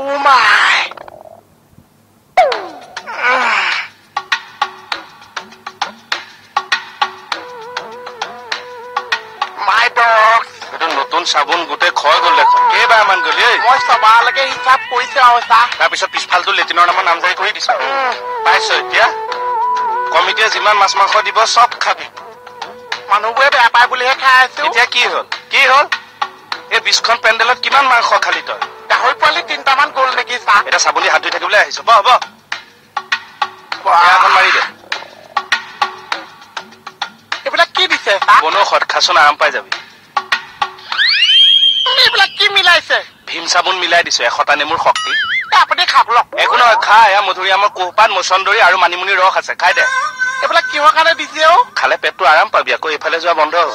Oh my. My dog. Itu notun sabun gute khoi gol lekho. Keba man goli ei. Moi sabalage hisab koise awsa. Ta pisot pisfaltu letinor namon naam jari koi disu. Paiso etia. Komitie jiman mas mangkho dibo sob khabi. Manubuwe beya pai bulihe khai asu. Etia ki hol? Ki hol? এই 20খন পেন্ডেলত কিমান মাংস খালি তই গাহৰি পোৱালি 3টা মান গল নেকি সা এটা সাবুনি হাত ধুই থাকিবলৈ আহিছ বহ এখন মাৰি দে এইবিলাক কি দিছে সা বনো খট খাছন আৰাম পাই যাবি তুমি এইবিলাক কি মিলাইছে ভীম সাবুন মিলাই দিছো 100টা নেমুৰ শক্তি আপুনি খাব লক একো নহয় খা এয়া মধুৰিআমৰ কোহপাত মছন্দৰী আৰু মানিমুনি ৰস আছে খাই দে এইবিলাক কিহৰ কাৰণে দিছে ও খালে পেটটো আৰাম পাবি আকৌ এফালে যোৱা বন্ধ হ'ব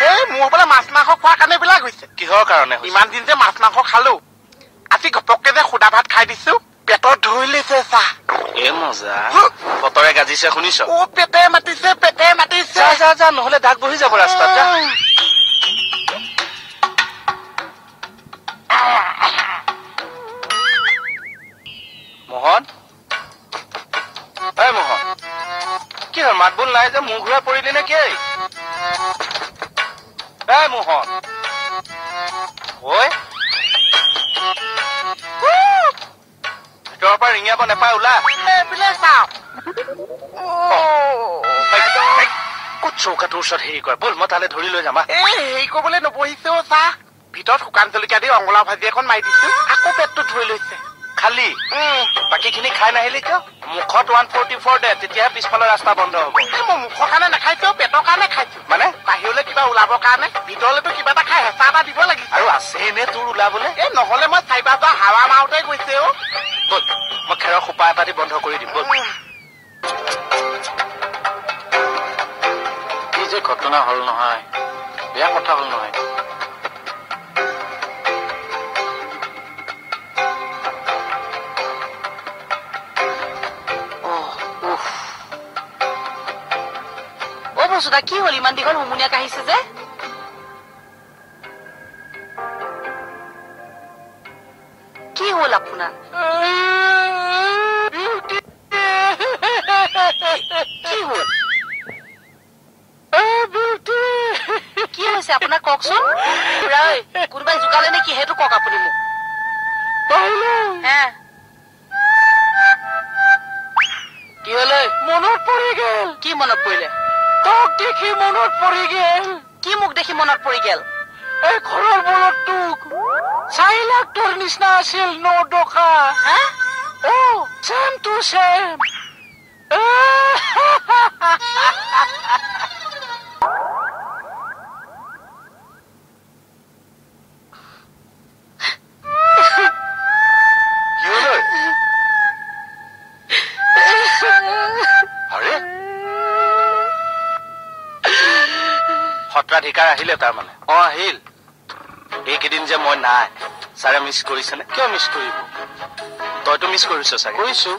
এই মোৰ বলে মাছ মাংস খোৱাৰ কাৰণে বিলাক হৈছে কিহৰ কাৰণে ইমান দিন যে মাছ মাংস খালো আজি গপককে যে খুদা ভাত খাই দিছো পেটত ধৰি লৈছে সা এ মজা বতৰে গাজিছে শুনিছ ও পেটে মাতিছে যা নহলে দাগ বহি যাব ৰাস্তাত যা মোহন এই মোহন কি হ'ল মাত বোল নাই যে মুখ ঘূৰা পৰিলি নে কি এই মোহন ঐ ভিতৰৰ পৰা ৰিঙিয়াব নেপায় ওলা এইপিলে চাওক ক'ত চৌকাটোৰ ওচৰত হেৰি কয় ব'ল মই তালে ধৰি লৈ যাম এই হেৰি কৰিবলৈ নবহিছেও চা ভিতৰত শুকান জলকীয়া দি ৰঙালাও ভাজি এখন মাৰি দিছো আকৌ পেটটো ধৰি লৈছে খালি বাকীখিনি খাই নাহিলি কিয় মুখত 144 দে তেতিয়াহে পিছফালৰ ৰাস্তা বন্ধ হ'ব মই মুখৰ কাৰণে নাখাইছো পেটৰ কাৰণে খাইছো মানে বাহিৰলৈ কিবা ওলাবৰ কাৰণে ভিতৰলৈতো কিবা এটা খাই হেঁচা এটা দিব লাগিছে আৰু আছে এনে তোৰ ওলাবলৈ এই নহলে মই চাইবা যোৱা হাৱা মাৰোতে গৈছে অ ব'ল মই খেৰৰ সোপা এটা দি বন্ধ কৰি দিম ব'ল কি যে ঘটনা হ'ল নহয় বেয়া কথা হ'ল নহয় কি হল ইমান দীঘল হুমুনিয়া কাহিছে যে কি হল আপোনাৰ কি হল কি হৈছে আপোনাৰ কওকচোন কোনোবাই জোকালে নেকি সেইটো কওক আপুনি মোক কি হলে মনত পৰি গেল কি মনত পৰিলে তোক দেখি মনত পৰি গেল কি মোক দেখি মনত পৰি গেল এই ঘৰৰ বলত তোক 4 লাখ তোৰ নিচিনা আছিল 9 টকা ও চেম টু চেম সত্ৰাধিকাৰ আহিলে তাৰ মানে আহিল এইকেইদিন যে মই নাই ছাৰে মিছ কৰিছেনে কিয় মিছ কৰিব তইতো মিছ কৰিছ চাগে কৰিছো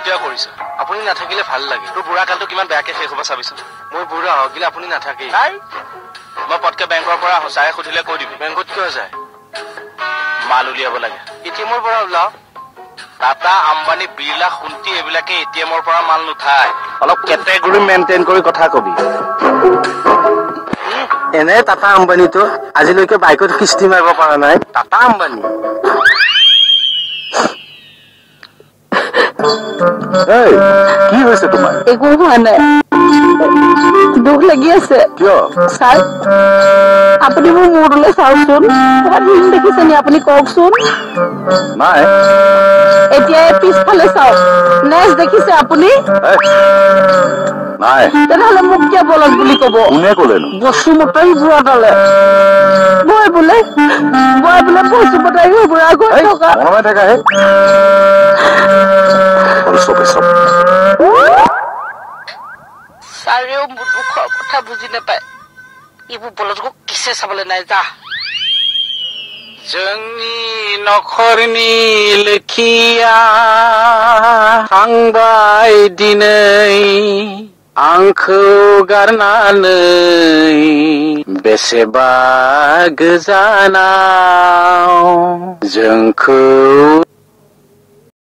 কিয় কৰিছ আপুনি নাথাকিলে ভাল লাগে তোৰ বুঢ়া কালটো কিমান বেয়াকে শেষ হ'ব চাবিচোন মই বুঢ়া হগিলে আপুনি নাথাকে মই পটকে বেংকৰ পৰা আহো ছাৰে সুধিলে কৈ দিবি বেংকত কিয় যায় মাল উলিয়াব লাগে এটিএমৰ পৰা ওলাও টাটা আম্বানী বিৰলা শুন্তি এইবিলাকে এটিএমৰ পৰা মাল নুঠায় অলপ কেটেগৰী মেইনটেইন কৰি কথা কবি এনে টাটা আম্বানীটো আজিলৈকে বাইকত কিস্তি মাৰিব পৰা নাই টাটা আম্বানী কি হৈছে তোমাৰ একো হোৱা নাই দুখ লাগি আছে কিয় ছাৰ আপুনি মোৰ মূৰলৈ চাওকচোন দেখিছে নি আপুনি কওকচোন নাই এতিয়া পিছফালে চাওক নেক্সট দেখিছে আপুনি নাই তেনেহলে মোক কিয় বলক বুলি কব কোনে ক'লেনো বস্তু মতই বুঢ়া দলে মই বোলে বস্তু মতাই বুঢ়া গৈ থকা মনে থাকা হে ছাৰেও মোৰ দুখৰ কথা বুজি নাপায় এইবোৰ বলজক কিছে চাবলৈ নাই যা जोंनि नखरनि लोखिया थांबाय दिनै आंखौ गारनानै बेसेबा गोजानाव जोंखौ